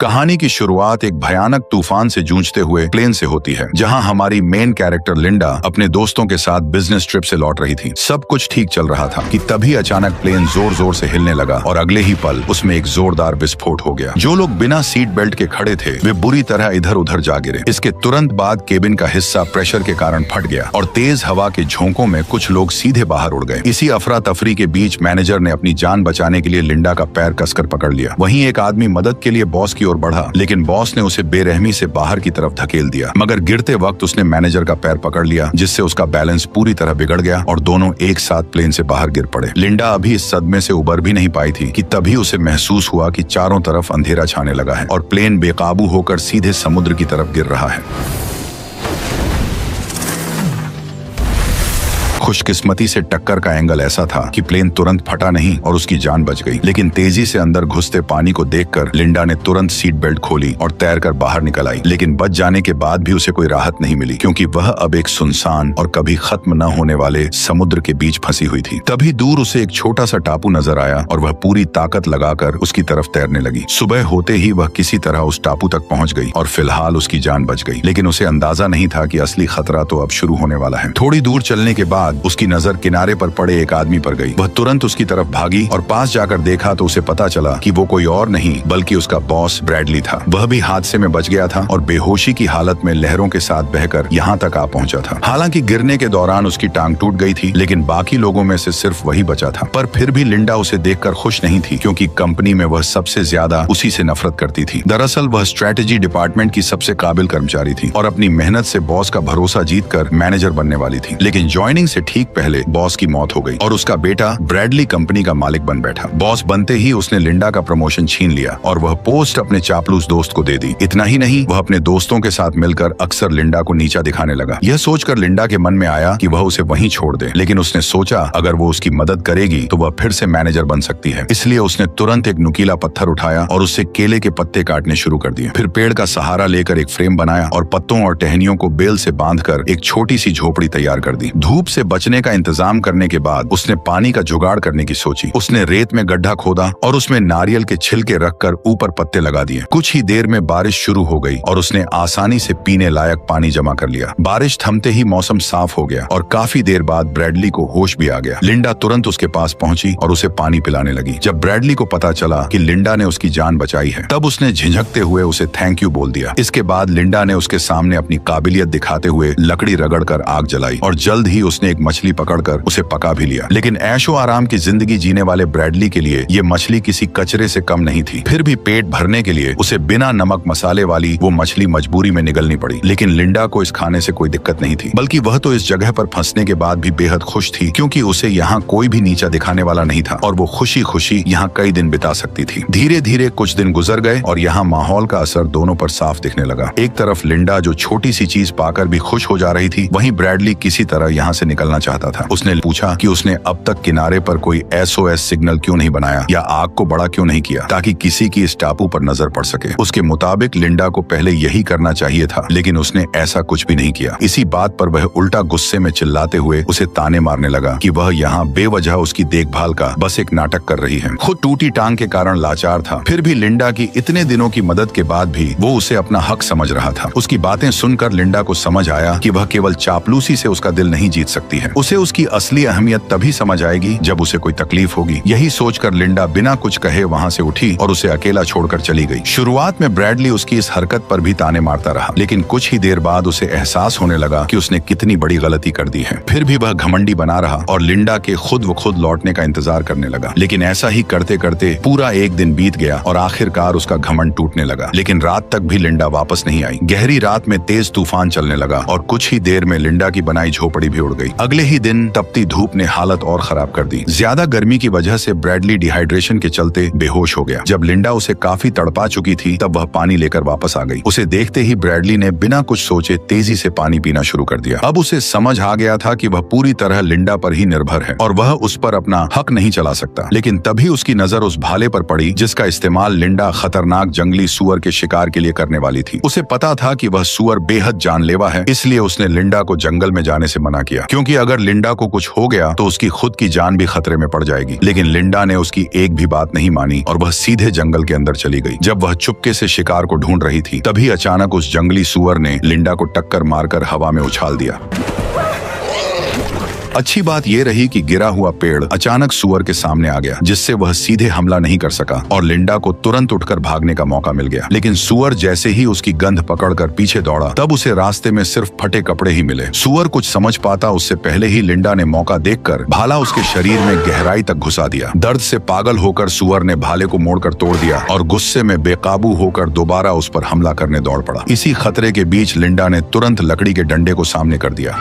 कहानी की शुरुआत एक भयानक तूफान से जूझते हुए प्लेन से होती है, जहां हमारी मेन कैरेक्टर लिंडा अपने दोस्तों के साथ बिजनेस ट्रिप से लौट रही थी। सब कुछ ठीक चल रहा था कि तभी अचानक प्लेन जोर जोर से हिलने लगा और अगले ही पल उसमें एक जोरदार विस्फोट हो गया। जो लोग बिना सीट बेल्ट के खड़े थे वे बुरी तरह इधर उधर जा गिरे। इसके तुरंत बाद केबिन का हिस्सा प्रेशर के कारण फट गया और तेज हवा के झोंकों में कुछ लोग सीधे बाहर उड़ गए। इसी अफरा तफरी के बीच मैनेजर ने अपनी जान बचाने के लिए लिंडा का पैर कसकर पकड़ लिया। वहीं एक आदमी मदद के लिए बॉस की ओर बढ़ा, लेकिन बॉस ने उसे बेरहमी से बाहर की तरफ धकेल दिया। मगर गिरते वक्त उसने मैनेजर का पैर पकड़ लिया, जिससे उसका बैलेंस पूरी तरह बिगड़ गया और दोनों एक साथ प्लेन से बाहर गिर पड़े। लिंडा अभी इस सदमे से उबर भी नहीं पाई थी कि तभी उसे महसूस हुआ कि चारों तरफ अंधेरा छाने लगा है और प्लेन बेकाबू होकर सीधे समुद्र की तरफ गिर रहा है। खुशकिस्मती से टक्कर का एंगल ऐसा था कि प्लेन तुरंत फटा नहीं और उसकी जान बच गई, लेकिन तेजी से अंदर घुसते पानी को देखकर लिंडा ने तुरंत सीट बेल्ट खोली और तैरकर बाहर निकल आई। लेकिन बच जाने के बाद भी उसे कोई राहत नहीं मिली, क्योंकि वह अब एक सुनसान और कभी खत्म न होने वाले समुद्र के बीच फंसी हुई थी। तभी दूर उसे एक छोटा सा टापू नजर आया और वह पूरी ताकत लगाकर उसकी तरफ तैरने लगी। सुबह होते ही वह किसी तरह उस टापू तक पहुंच गई और फिलहाल उसकी जान बच गई, लेकिन उसे अंदाजा नहीं था कि असली खतरा तो अब शुरू होने वाला है। थोड़ी दूर चलने के बाद उसकी नजर किनारे पर पड़े एक आदमी पर गई। वह तुरंत उसकी तरफ भागी और पास जाकर देखा तो उसे पता चला कि वो कोई और नहीं बल्कि उसका बॉस ब्रैडली था। वह भी हादसे में बच गया था और बेहोशी की हालत में लहरों के साथ बहकर यहाँ तक आ पहुंचा था। हालांकि गिरने के दौरान उसकी टांग टूट गई थी, लेकिन बाकी लोगों में से सिर्फ वही बचा था। पर फिर भी लिंडा उसे देखकर खुश नहीं थी, क्योंकि कंपनी में वह सबसे ज्यादा उसी से नफरत करती थी। दरअसल वह स्ट्रेटेजी डिपार्टमेंट की सबसे काबिल कर्मचारी थी और अपनी मेहनत से बॉस का भरोसा जीतकर मैनेजर बनने वाली थी। लेकिन ज्वाइनिंग से ठीक पहले बॉस की मौत हो गई और उसका बेटा ब्रैडली कंपनी का मालिक बन बैठा। बॉस बनते ही उसने लिंडा का प्रमोशन छीन लिया और वह पोस्ट अपने चापलूस दोस्त को दे दी। इतना ही नहीं, वह अपने दोस्तों के साथ मिलकर अक्सर लिंडा को नीचा दिखाने लगा। यह सोचकर लिंडा के मन में आया कि वह उसे वहीं छोड़ दे, लेकिन उसने सोचा अगर वो उसकी मदद करेगी तो वह फिर से मैनेजर बन सकती है। इसलिए उसने तुरंत एक नुकीला पत्थर उठाया और उससे केले के पत्ते काटने शुरू कर दिए। फिर पेड़ का सहारा लेकर एक फ्रेम बनाया और पत्तों और टहनियों को बेल से बांधकर एक छोटी सी झोपड़ी तैयार कर दी। धूप से बचने का इंतजाम करने के बाद उसने पानी का जुगाड़ करने की सोची। उसने रेत में गड्ढा खोदा और उसमें नारियल के छिलके रखकर ऊपर पत्ते लगा दिए। कुछ ही देर में बारिश शुरू हो गई और उसने आसानी से पीने लायक पानी जमा कर लिया। बारिश थमते ही मौसम साफ हो गया और काफी देर बाद ब्रैडली को होश भी आ गया। लिंडा तुरंत उसके पास पहुंची और उसे पानी पिलाने लगी। जब ब्रैडली को पता चला कि लिंडा ने उसकी जान बचाई है, तब उसने झिझकते हुए उसे थैंक यू बोल दिया। इसके बाद लिंडा ने उसके सामने अपनी काबिलियत दिखाते हुए लकड़ी रगड़कर आग जलाई और जल्द ही उसने एक मछली पकड़कर उसे पका भी लिया। लेकिन ऐशो आराम की जिंदगी जीने वाले ब्रैडली के लिए ये मछली किसी कचरे से कम नहीं थी। फिर भी पेट भरने के लिए उसे बिना नमक मसाले वाली वो मछली मजबूरी में निगलनी पड़ी। लेकिन लिंडा को इस खाने से कोई दिक्कत नहीं थी, बल्कि वह तो इस जगह पर फंसने के बाद भी बेहद खुश थी, क्योंकि उसे यहाँ कोई भी नीचा दिखाने वाला नहीं था और वो खुशी खुशी यहाँ कई दिन बिता सकती थी। धीरे धीरे कुछ दिन गुजर गए और यहाँ माहौल का असर दोनों पर साफ दिखने लगा। एक तरफ लिंडा जो छोटी सी चीज पाकर भी खुश हो जा रही थी, वहीं ब्रैडली किसी तरह यहाँ से निकलना चाहता था। उसने पूछा कि उसने अब तक किनारे पर कोई SOS सिग्नल क्यों नहीं बनाया या आग को बड़ा क्यों नहीं किया, ताकि किसी की इस टापू पर नजर पड़ सके। उसके मुताबिक लिंडा को पहले यही करना चाहिए था, लेकिन उसने ऐसा कुछ भी नहीं किया। इसी बात पर वह उल्टा गुस्से में चिल्लाते हुए उसे ताने मारने लगा कि वह यहाँ बेवजह उसकी देखभाल का बस एक नाटक कर रही है। खुद टूटी टांग के कारण लाचार था, फिर भी लिंडा की इतने दिनों की मदद के बाद भी वो उसे अपना हक समझ रहा था। उसकी बातें सुनकर लिंडा को समझ आया कि वह केवल चापलूसी से उसका दिल नहीं जीत सकती है। उसे उसकी असली अहमियत तभी समझ आएगी जब उसे कोई तकलीफ होगी। यही सोचकर लिंडा बिना कुछ कहे वहाँ से उठी और उसे अकेला छोड़कर चली गई। शुरुआत में ब्रैडली उसकी इस हरकत पर भी ताने मारता रहा, लेकिन कुछ ही देर बाद उसे एहसास होने लगा कि उसने कितनी बड़ी गलती कर दी है। फिर भी वह घमंडी बना रहा और लिंडा के खुद व खुद लौटने का इंतजार करने लगा। लेकिन ऐसा ही करते करते पूरा एक दिन बीत गया और आखिरकार उसका घमंड टूटने लगा। लेकिन रात तक भी लिंडा वापस नहीं आई। गहरी रात में तेज तूफान चलने लगा और कुछ ही देर में लिंडा की बनाई झोपड़ी भी उड़ गई। अगले ही दिन तपती धूप ने हालत और खराब कर दी। ज्यादा गर्मी की वजह से ब्रैडली डिहाइड्रेशन के चलते बेहोश हो गया। जब लिंडा उसे काफी तड़पा चुकी थी, तब वह पानी लेकर वापस आ गई। उसे देखते ही ब्रैडली ने बिना कुछ सोचे तेजी से पानी पीना शुरू कर दिया। अब उसे समझ आ गया था कि वह पूरी तरह लिंडा पर ही निर्भर है और वह उस पर अपना हक नहीं चला सकता। लेकिन तभी उसकी नजर उस भाले पर पड़ी जिसका इस्तेमाल लिंडा खतरनाक जंगली सुअर के शिकार के लिए करने वाली थी। उसे पता था कि वह सुअर बेहद जानलेवा है, इसलिए उसने लिंडा को जंगल में जाने से मना किया, क्योंकि अगर लिंडा को कुछ हो गया तो उसकी खुद की जान भी खतरे में पड़ जाएगी। लेकिन लिंडा ने उसकी एक भी बात नहीं मानी और वह सीधे जंगल के अंदर चली गई। जब वह चुपके से शिकार को ढूंढ रही थी, तभी अचानक उस जंगली सूअर ने लिंडा को टक्कर मारकर हवा में उछाल दिया। अच्छी बात यह रही कि गिरा हुआ पेड़ अचानक सूअर के सामने आ गया, जिससे वह सीधे हमला नहीं कर सका और लिंडा को तुरंत उठकर भागने का मौका मिल गया। लेकिन सूअर जैसे ही उसकी गंध पकड़कर पीछे दौड़ा, तब उसे रास्ते में सिर्फ फटे कपड़े ही मिले। सूअर कुछ समझ पाता उससे पहले ही लिंडा ने मौका देखकर भाला उसके शरीर में गहराई तक घुसा दिया। दर्द से पागल होकर सूअर ने भाले को मोड़कर तोड़ दिया और गुस्से में बेकाबू होकर दोबारा उस पर हमला करने दौड़ पड़ा। इसी खतरे के बीच लिंडा ने तुरंत लकड़ी के डंडे को सामने कर दिया।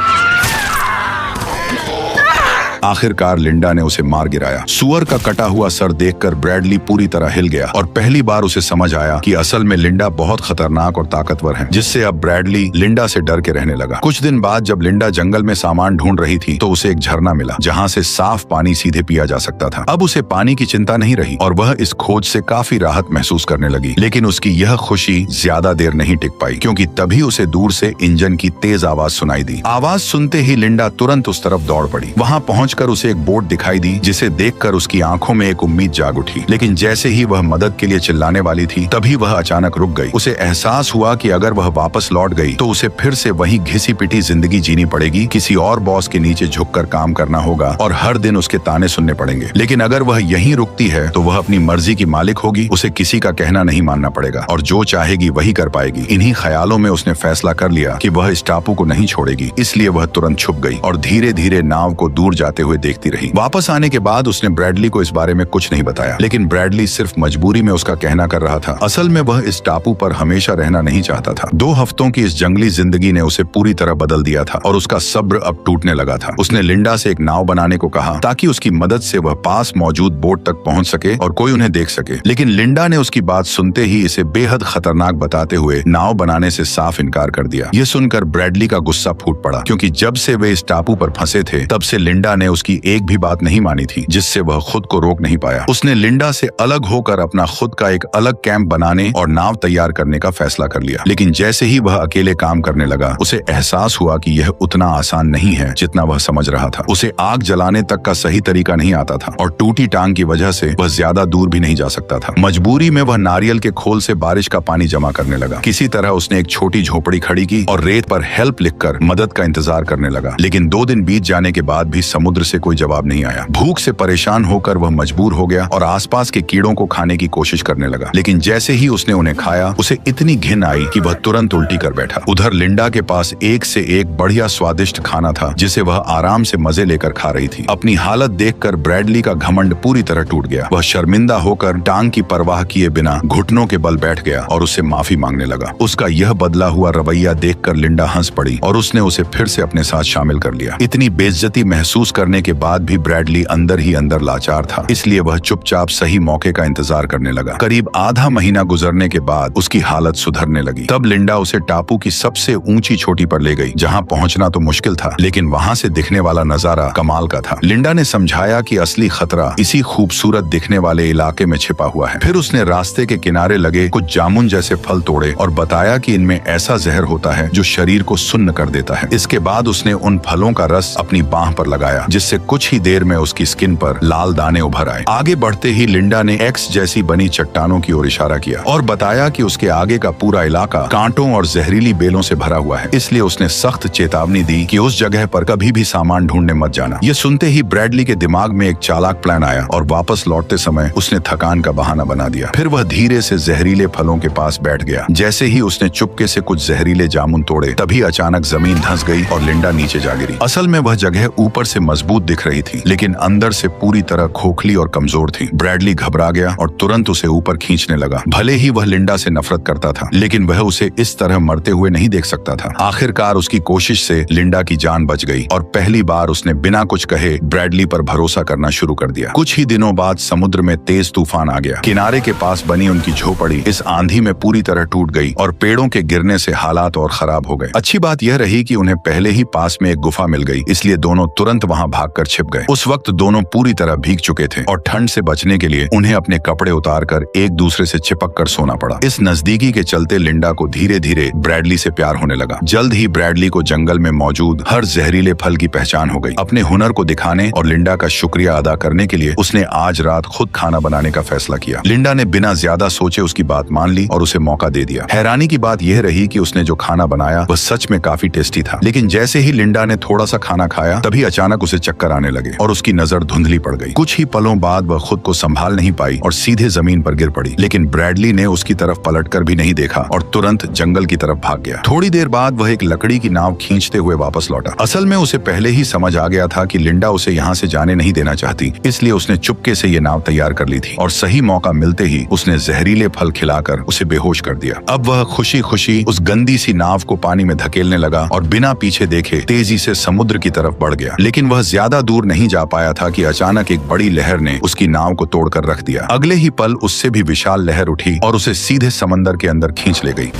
आखिरकार लिंडा ने उसे मार गिराया। सूअर का कटा हुआ सर देखकर ब्रैडली पूरी तरह हिल गया और पहली बार उसे समझ आया कि असल में लिंडा बहुत खतरनाक और ताकतवर है, जिससे अब ब्रैडली लिंडा से डर के रहने लगा। कुछ दिन बाद जब लिंडा जंगल में सामान ढूंढ रही थी, तो उसे एक झरना मिला जहां से साफ पानी सीधे पिया जा सकता था। अब उसे पानी की चिंता नहीं रही और वह इस खोज से काफी राहत महसूस करने लगी। लेकिन उसकी यह खुशी ज्यादा देर नहीं टिक पाई, क्योंकि तभी उसे दूर से इंजन की तेज आवाज सुनाई दी। आवाज सुनते ही लिंडा तुरंत उस तरफ दौड़ पड़ी। वहां पहुंचकर उसे एक बोट दिखाई दी, जिसे देखकर उसकी आंखों में एक उम्मीद जाग उठी। लेकिन जैसे ही वह मदद के लिए चिल्लाने वाली थी, तभी वह अचानक रुक गई। उसे एहसास हुआ कि अगर वह वापस लौट गई तो उसे फिर से वही घिसी पिटी जिंदगी जीनी पड़ेगी। किसी और बॉस के नीचे झुककर काम करना होगा और हर दिन उसके ताने सुनने पड़ेंगे। लेकिन अगर वह यहीं रुकती है तो वह अपनी मर्जी की मालिक होगी, उसे किसी का कहना नहीं मानना पड़ेगा और जो चाहेगी वही कर पाएगी। इन्हीं ख्यालों में उसने फैसला कर लिया कि वह इस टापू को नहीं छोड़ेगी। इसलिए वह तुरंत छुप गई और धीरे धीरे नाव को दूर जाते हुए देखती रही। वापस आने के बाद उसने ब्रैडली को इस बारे में कुछ नहीं बताया, लेकिन ब्रैडली सिर्फ मजबूरी में उसका कहना कर रहा था। असल में वह इस टापू पर हमेशा रहना नहीं चाहता था। 2 हफ्तों की इस जंगली जिंदगी ने उसे पूरी तरह बदल दिया था और उसका सब्र अब टूटने लगा था। उसने लिंडा से एक नाव बनाने को कहा ताकि उसकी मदद से वह पास मौजूद बोट तक पहुंच सके और कोई उन्हें देख सके। लेकिन लिंडा ने उसकी बात सुनते ही इसे बेहद खतरनाक बताते हुए नाव बनाने से साफ इनकार कर दिया। ये सुनकर ब्रैडली का गुस्सा फूट पड़ा, क्योंकि जब से वे इस टापू पर फंसे थे, तब से लिंडा ने उसकी एक भी बात नहीं मानी थी, जिससे वह खुद को रोक नहीं पाया। उसने लिंडा से अलग होकर अपना खुद का एक अलग कैंप बनाने और नाव तैयार करने का फैसला कर लिया। लेकिन जैसे ही वह अकेले काम करने लगा, उसे एहसास हुआ कि यह उतना आसान नहीं है जितना वह समझ रहा था। उसे आग जलाने तक का सही तरीका नहीं आता था और टूटी टांग की वजह से वह ज्यादा दूर भी नहीं जा सकता था। मजबूरी में वह नारियल के खोल से बारिश का पानी जमा करने लगा। किसी तरह उसने एक छोटी झोपड़ी खड़ी की और रेत पर हेल्प लिखकर मदद का इंतजार करने लगा। लेकिन 2 दिन बीत जाने के बाद भी समुद्र से कोई जवाब नहीं आया। भूख से परेशान होकर वह मजबूर हो गया और आसपास के कीड़ों को खाने की कोशिश करने लगा। लेकिन जैसे ही उसने उन्हें खाया, उसे इतनी घिन आई कि वह तुरंत उल्टी कर बैठा। उधर लिंडा के पास एक से एक बढ़िया स्वादिष्ट खाना था, जिसे वह आराम से मजे लेकर खा रही थी। अपनी हालत देखकर ब्रैडली का घमंड पूरी तरह टूट गया। वह शर्मिंदा होकर टांग की परवाह किए बिना घुटनों के बल बैठ गया और उससे माफी मांगने लगा। उसका यह बदला हुआ रवैया देखकर लिंडा हंस पड़ी और उसने उसे फिर से अपने साथ शामिल कर लिया। इतनी बेइज्जती महसूस करने के बाद भी ब्रैडली अंदर ही अंदर लाचार था, इसलिए वह चुपचाप सही मौके का इंतजार करने लगा। करीब आधा महीना गुजरने के बाद उसकी हालत सुधरने लगी। तब लिंडा उसे टापू की सबसे ऊंची चोटी पर ले गई, जहां पहुंचना तो मुश्किल था, लेकिन वहां से दिखने वाला नजारा कमाल का था। लिंडा ने समझाया कि असली खतरा इसी खूबसूरत दिखने वाले इलाके में छिपा हुआ है। फिर उसने रास्ते के किनारे लगे कुछ जामुन जैसे फल तोड़े और बताया कि इनमें ऐसा जहर होता है जो शरीर को सुन्न कर देता है। इसके बाद उसने उन फलों का रस अपनी बाह पर लगाया, जिससे कुछ ही देर में उसकी स्किन पर लाल दाने उभर आए। आगे बढ़ते ही लिंडा ने एक्स जैसी बनी चट्टानों की ओर इशारा किया और बताया कि उसके आगे का पूरा इलाका कांटों और जहरीली बेलों से भरा हुआ है, इसलिए उसने सख्त चेतावनी दी कि उस जगह पर कभी भी सामान ढूंढने मत जाना। ये सुनते ही ब्रैडली के दिमाग में एक चालाक प्लान आया और वापस लौटते समय उसने थकान का बहाना बना दिया। फिर वह धीरे से जहरीले फलों के पास बैठ गया। जैसे ही उसने चुपके से कुछ जहरीले जामुन तोड़े, तभी अचानक जमीन धंस गई और लिंडा नीचे जा गिरी। असल में वह जगह ऊपर से मजबूत दिख रही थी, लेकिन अंदर से पूरी तरह खोखली और कमजोर थी। ब्रैडली घबरा गया और तुरंत उसे ऊपर खींचने लगा। भले ही वह लिंडा से नफरत करता था, लेकिन वह उसे इस तरह मरते हुए नहीं देख सकता था। आखिरकार उसकी कोशिश से लिंडा की जान बच गई और पहली बार उसने बिना कुछ कहे ब्रैडली पर भरोसा करना शुरू कर दिया। कुछ ही दिनों बाद समुद्र में तेज तूफान आ गया। किनारे के पास बनी उनकी झोपड़ी इस आंधी में पूरी तरह टूट गई और पेड़ों के गिरने से हालात और खराब हो गए। अच्छी बात यह रही कि उन्हें पहले ही पास में एक गुफा मिल गई, इसलिए दोनों तुरंत वहां भागकर छिप गए। उस वक्त दोनों पूरी तरह भीग चुके थे और ठंड से बचने के लिए उन्हें अपने कपड़े उतारकर एक दूसरे से चिपक कर सोना पड़ा। इस नजदीकी के चलते लिंडा को धीरे धीरे ब्रैडली से प्यार होने लगा। जल्द ही ब्रैडली को जंगल में मौजूद हर जहरीले फल की पहचान हो गई। अपने हुनर को दिखाने और लिंडा का शुक्रिया अदा करने के लिए उसने आज रात खुद खाना बनाने का फैसला किया। लिंडा ने बिना ज्यादा सोचे उसकी बात मान ली और उसे मौका दे दिया। हैरानी की बात यह रही कि उसने जो खाना बनाया वह सच में काफी टेस्टी था, लेकिन जैसे ही लिंडा ने थोड़ा सा खाना खाया तभी अचानक उसे चक्कर आने लगे और उसकी नजर धुंधली पड़ गई। कुछ ही पलों बाद वह खुद को संभाल नहीं पाई और सीधे जमीन पर गिर पड़ी। लेकिन ब्रैडली ने उसकी तरफ पलटकर भी नहीं देखा और तुरंत जंगल की तरफ भाग गया। थोड़ी देर बाद वह एक लकड़ी की नाव खींचते हुए वापस लौटा। असल में उसे पहले ही समझ आ गया था कि लिंडा उसे यहाँ से जाने नहीं देना चाहती, इसलिए उसने चुपके से ये नाव तैयार कर ली थी और सही मौका मिलते ही उसने जहरीले फल खिलाकर उसे बेहोश कर दिया। अब वह खुशी खुशी उस गंदी सी नाव को पानी में धकेलने लगा और बिना पीछे देखे तेजी से समुद्र की तरफ बढ़ गया। लेकिन वह ज्यादा दूर नहीं जा पाया था कि अचानक एक बड़ी लहर ने उसकी नाव को तोड़कर रख दिया। अगले ही पल उससे भी विशाल लहर उठी और उसे सीधे समंदर के अंदर खींच ले गई।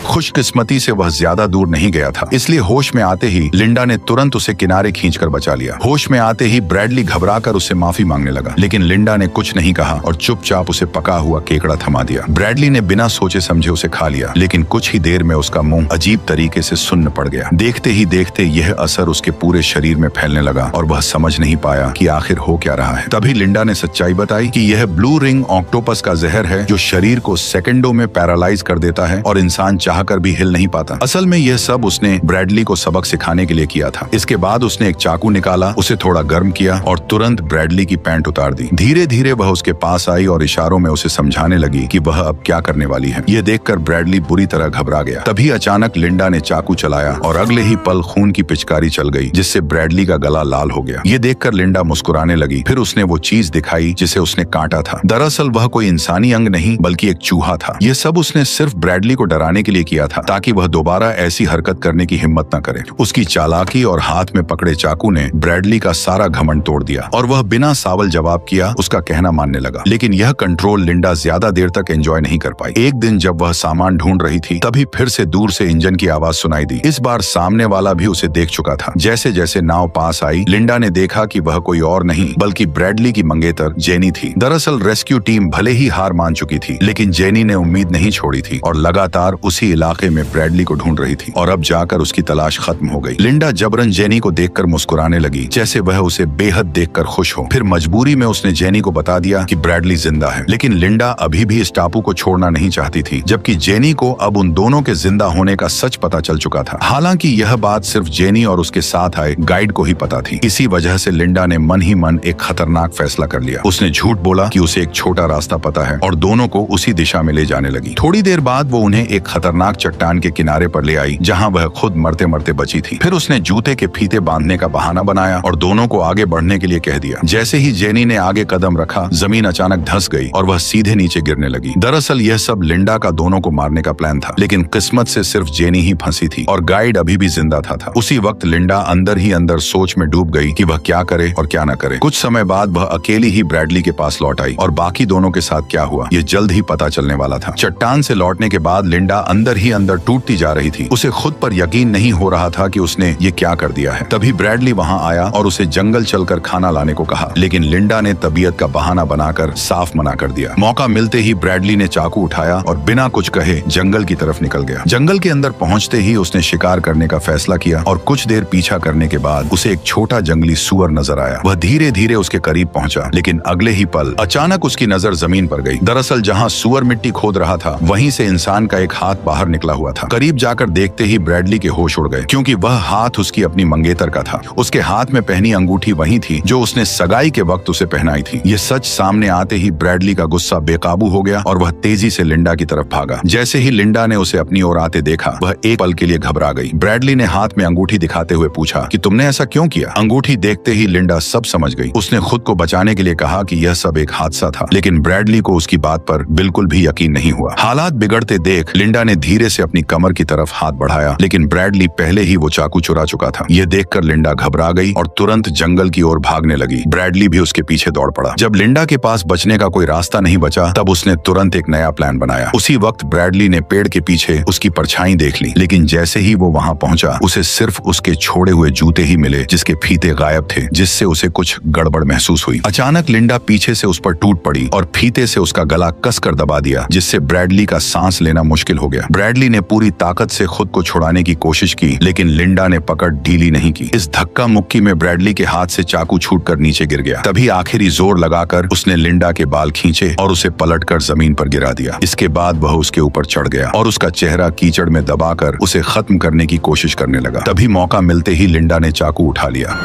खुशकिस्मती से वह ज्यादा दूर नहीं गया था, इसलिए होश में आते ही लिंडा ने तुरंत उसे किनारे खींचकर बचा लिया। होश में आते ही ब्रैडली घबराकर उससे माफी मांगने लगा, लेकिन लिंडा ने कुछ नहीं कहा और चुपचाप उसे पका हुआ केकड़ा थमा दिया। ब्रैडली ने बिना सोचे समझे उसे खा लिया, लेकिन कुछ ही देर में उसका मुंह अजीब तरीके से सुन्न पड़ गया। देखते ही देखते यह असर उसके पूरे शरीर में फैलने लगा और वह समझ नहीं पाया कि आखिर हो क्या रहा है। तभी लिंडा ने सच्चाई बताई कि यह ब्लू रिंग ऑक्टोपस का जहर है जो शरीर को सेकंडों में पैरालाइज कर देता है और इंसान चाहकर भी हिल नहीं पाता। असल में यह सब उसने ब्रैडली को सबक सिखाने के लिए किया था। इसके बाद उसने एक चाकू निकाला, उसे थोड़ा गर्म किया और तुरंत ब्रैडली की पैंट उतार दी। धीरे धीरे वह उसके पास आई और इशारों में उसे समझाने लगी कि वह अब क्या करने वाली है। यह देखकर ब्रैडली बुरी तरह घबरा गया। तभी अचानक लिंडा ने चाकू चलाया और अगले ही पल खून की पिचकारी चल गई, जिससे ब्रैडली का गला लाल हो गया। ये देखकर लिंडा मुस्कुराने लगी। फिर उसने वो चीज दिखाई जिसे उसने काटा था। दरअसल वह कोई इंसानी अंग नहीं बल्कि एक चूहा था। यह सब उसने सिर्फ ब्रैडली को डराने के लिए किया था, ताकि वह दोबारा ऐसी हरकत करने की हिम्मत न करे। उसकी चालाकी और हाथ में पकड़े चाकू ने ब्रैडली का सारा घमंड तोड़ दिया और वह बिना सावल जवाब किया उसका कहना मानने लगा। लेकिन यह कंट्रोल लिंडा ज्यादा देर तक एंजॉय नहीं कर पाई। एक दिन जब वह सामान ढूंढ रही थी तभी फिर से दूर से इंजन की आवाज सुनाई दी। इस बार सामने वाला भी उसे देख चुका था। जैसे जैसे नाव पास आई लिंडा ने देखा कि वह कोई और नहीं बल्कि ब्रैडली की मंगेतर जेनी थी। दरअसल रेस्क्यू टीम भले ही हार मान चुकी थी, लेकिन जेनी ने उम्मीद नहीं छोड़ी थी और लगातार उसी इलाके में ब्रैडली को ढूंढ रही थी और अब जाकर उसकी तलाश खत्म हो गई। लिंडा जबरन जेनी को देखकर मुस्कुराने लगी, जैसे वह उसे बेहद देखकर खुश हो। फिर मजबूरी में उसने जेनी को बता दिया कि ब्रैडली जिंदा है, लेकिन लिंडा अभी भी इस टापू को छोड़ना नहीं चाहती थी, जबकि जेनी को अब उन दोनों के जिंदा होने का सच पता चल चुका था। हालांकि यह बात सिर्फ जेनी और उसके साथ आए गाइड को ही पता थी। इसी वजह से लिंडा ने मन ही मन एक खतरनाक फैसला कर लिया। उसने झूठ बोला कि उसे एक छोटा रास्ता पता है और दोनों को उसी दिशा में ले जाने लगी। थोड़ी देर बाद वो उन्हें एक खतरनाक चट्टान के किनारे पर ले आई जहां वह खुद मरते मरते बची थी। फिर उसने जूते के फीते बांधने का बहाना बनाया और दोनों को आगे बढ़ने के लिए कह दिया। जैसे ही जेनी ने आगे कदम रखा जमीन अचानक धंस गई और वह सीधे नीचे गिरने लगी। दरअसल यह सब लिंडा का दोनों को मारने का प्लान था, लेकिन किस्मत से सिर्फ जेनी ही फंसी थी और गाइड अभी भी जिंदा था। उसी वक्त लिंडा अंदर ही अंदर सोच में डूब गई कि वह क्या करे और क्या न करे। कुछ समय बाद वह अकेली ही ब्रैडली के पास लौट आई और बाकी दोनों के साथ क्या हुआ ये जल्द ही पता चलने वाला था। चट्टान से लौटने के बाद लिंडा अंदर ही अंदर टूटती जा रही थी। उसे खुद पर यकीन नहीं हो रहा था कि उसने ये क्या कर दिया है। तभी ब्रैडली वहां आया और उसे जंगल चलकर खाना लाने को कहा, लेकिन लिंडा ने तबीयत का बहाना बनाकर साफ मना कर दिया। मौका मिलते ही ब्रैडली ने चाकू उठाया और बिना कुछ कहे जंगल की तरफ निकल गया। जंगल के अंदर पहुंचते ही उसने शिकार करने का फैसला किया और कुछ देर पीछा करने के बाद उसे एक छोटा जंगली सूअर नजर आया। वह धीरे धीरे उसके करीब पहुंचा, लेकिन अगले ही पल अचानक उसकी नजर जमीन पर गई। दरअसल जहां सूअर मिट्टी खोद रहा था वहीं से इंसान का एक हाथ बाहर निकला हुआ था। करीब जाकर देखते ही ब्रैडली के होश उड़ गए, क्योंकि वह हाथ उसकी अपनी मंगेतर का था। उसके हाथ में पहनी अंगूठी वही थी जो उसने सगाई के वक्त उसे पहनाई थी। ये सच सामने आते ही ब्रैडली का गुस्सा बेकाबू हो गया और वह तेजी से लिंडा की तरफ भागा। जैसे ही लिंडा ने उसे अपनी ओर आते देखा वह एक पल के लिए घबरा गई। ब्रैडली ने हाथ में अंगूठी दिखाते हुए पूछा कि तुमने ऐसा क्यों किया? अंगूठी देखते ही लिंडा सब समझ गई। उसने खुद को बचाने के लिए कहा कि यह सब एक हादसा था, लेकिन ब्रैडली को उसकी बात पर बिल्कुल भी यकीन नहीं हुआ। हालात बिगड़ते देख लिंडा ने धीरे से अपनी कमर की तरफ हाथ बढ़ाया, लेकिन ब्रैडली पहले ही वो चाकू चुरा चुका था। ये देखकर लिंडा घबरा गई और तुरंत जंगल की ओर भागने लगी। ब्रैडली भी उसके पीछे दौड़ पड़ा। जब लिंडा के पास बचने का कोई रास्ता नहीं बचा, तब उसने तुरंत एक नया प्लान बनाया। उसी वक्त ब्रैडली ने पेड़ के पीछे उसकी परछाई देख ली, लेकिन जैसे ही वो वहां पहुंचा, उसे सिर्फ उसके छोड़े हुए जूते ही मिले, जिसके फीते गायब थे, जिससे उसे कुछ गड़बड़ महसूस हुई। अचानक लिंडा पीछे से उस पर टूट पड़ी और फीते से उसका गला कसकर दबा दिया, जिससे ब्रैडली का सांस लेना मुश्किल हो गया। ब्रैडली ने पूरी ताकत से खुद को छुड़ाने की कोशिश की, लेकिन लिंडा ने पकड़ ढीली नहीं की। इस धक्का मुक्की में ब्रैडली के हाथ से चाकू छूटकर नीचे गिर गया। तभी आखिरी जोर लगाकर उसने लिंडा के बाल खींचे और उसे पलटकर जमीन पर गिरा दिया। इसके बाद वह उसके ऊपर चढ़ गया और उसका चेहरा कीचड़ में दबाकर उसे खत्म करने की कोशिश करने लगा। तभी मौका मिलते ही लिंडा ने चाकू उठा लिया।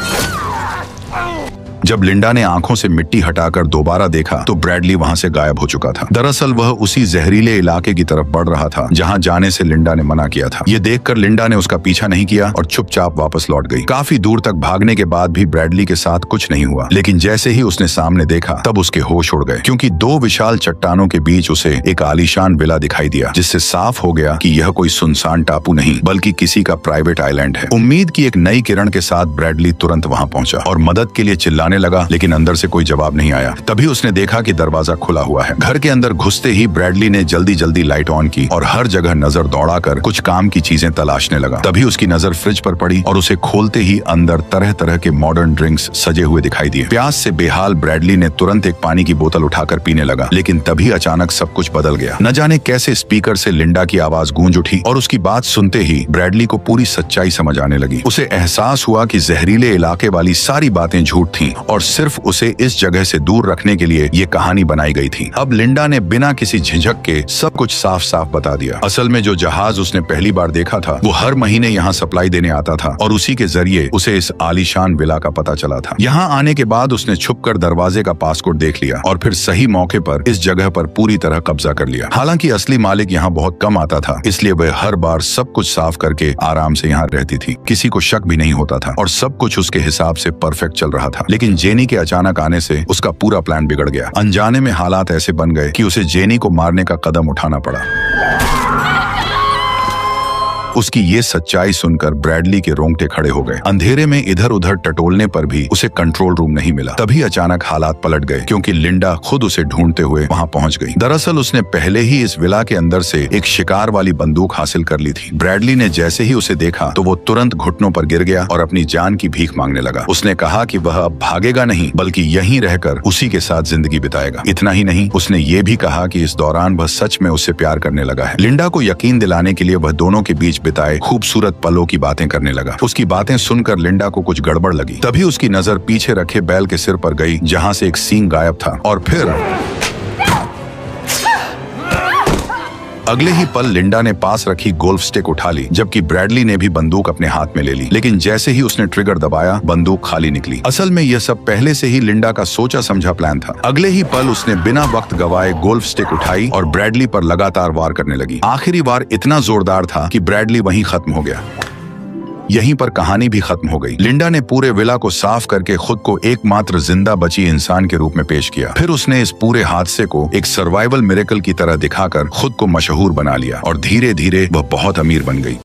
जब लिंडा ने आंखों से मिट्टी हटाकर दोबारा देखा, तो ब्रैडली वहां से गायब हो चुका था। दरअसल वह उसी जहरीले इलाके की तरफ बढ़ रहा था जहां जाने से लिंडा ने मना किया था। ये देखकर लिंडा ने उसका पीछा नहीं किया और चुपचाप वापस लौट गई। काफी दूर तक भागने के बाद भी ब्रैडली के साथ कुछ नहीं हुआ, लेकिन जैसे ही उसने सामने देखा, तब उसके होश उड़ गए, क्योंकि दो विशाल चट्टानों के बीच उसे एक आलीशान विला दिखाई दिया, जिससे साफ हो गया कि यह कोई सुनसान टापू नहीं, बल्कि किसी का प्राइवेट आइलैंड है। उम्मीद की एक नई किरण के साथ ब्रैडली तुरंत वहां पहुंचा और मदद के लिए चिल्लाने लगा, लेकिन अंदर से कोई जवाब नहीं आया। तभी उसने देखा कि दरवाजा खुला हुआ है। घर के अंदर घुसते ही ब्रैडली ने जल्दी जल्दी लाइट ऑन की और हर जगह नजर दौड़ाकर कुछ काम की चीजें तलाशने लगा। तभी उसकी नजर फ्रिज पर पड़ी और उसे खोलते ही अंदर तरह तरह के मॉडर्न ड्रिंक्स सजे हुए दिखाई दिए। प्यास से बेहाल ब्रैडली ने तुरंत एक पानी की बोतल उठाकर पीने लगा, लेकिन तभी अचानक सब कुछ बदल गया। न जाने कैसे स्पीकर से लिंडा की आवाज गूंज उठी और उसकी बात सुनते ही ब्रैडली को पूरी सच्चाई समझ आने लगी। उसे एहसास हुआ कि जहरीले इलाके वाली सारी बातें झूठ थीं और सिर्फ उसे इस जगह से दूर रखने के लिए ये कहानी बनाई गई थी। अब लिंडा ने बिना किसी झिझक के सब कुछ साफ साफ बता दिया। असल में जो जहाज उसने पहली बार देखा था, वो हर महीने यहाँ सप्लाई देने आता था और उसी के जरिए उसे इस आलीशान विला का पता चला था। यहाँ आने के बाद उसने छुपकर दरवाजे का पासकोड देख लिया और फिर सही मौके पर इस जगह पर पूरी तरह कब्जा कर लिया। हालांकि असली मालिक यहाँ बहुत कम आता था, इसलिए वह हर बार सब कुछ साफ करके आराम से यहाँ रहती थी। किसी को शक भी नहीं होता था और सब कुछ उसके हिसाब से परफेक्ट चल रहा था। लेकिन जेनी के अचानक आने से उसका पूरा प्लान बिगड़ गया। अनजाने में हालात ऐसे बन गए कि उसे जेनी को मारने का कदम उठाना पड़ा। उसकी ये सच्चाई सुनकर ब्रैडली के रोंगटे खड़े हो गए। अंधेरे में इधर उधर टटोलने पर भी उसे कंट्रोल रूम नहीं मिला। तभी अचानक हालात पलट गए, क्योंकि लिंडा खुद उसे ढूंढते हुए वहां पहुंच गई। दरअसल उसने पहले ही इस विला के अंदर से एक शिकार वाली बंदूक हासिल कर ली थी। ब्रैडली ने जैसे ही उसे देखा, तो वो तुरंत घुटनों पर गिर गया और अपनी जान की भीख मांगने लगा। उसने कहा कि वह अब भागेगा नहीं, बल्कि यहीं रहकर उसी के साथ जिंदगी बिताएगा। इतना ही नहीं, उसने ये भी कहा कि इस दौरान वह सच में उससे प्यार करने लगा है। लिंडा को यकीन दिलाने के लिए वह दोनों के बीच बिताए खूबसूरत पलों की बातें करने लगा। उसकी बातें सुनकर लिंडा को कुछ गड़बड़ लगी। तभी उसकी नजर पीछे रखे बैल के सिर पर गई, जहां से एक सींग गायब था, और फिर अगले ही पल लिंडा ने पास रखी गोल्फ स्टिक उठा ली, जबकि ब्रैडली ने भी बंदूक अपने हाथ में ले ली। लेकिन जैसे ही उसने ट्रिगर दबाया, बंदूक खाली निकली। असल में यह सब पहले से ही लिंडा का सोचा समझा प्लान था। अगले ही पल उसने बिना वक्त गवाए गोल्फ स्टिक उठाई और ब्रैडली पर लगातार वार करने लगी। आखिरी वार इतना जोरदार था कि ब्रैडली वहीं खत्म हो गया। यहीं पर कहानी भी खत्म हो गई। लिंडा ने पूरे विला को साफ करके खुद को एकमात्र जिंदा बची इंसान के रूप में पेश किया। फिर उसने इस पूरे हादसे को एक सर्वाइवल मिरेकल की तरह दिखाकर खुद को मशहूर बना लिया और धीरे धीरे वह बहुत अमीर बन गई।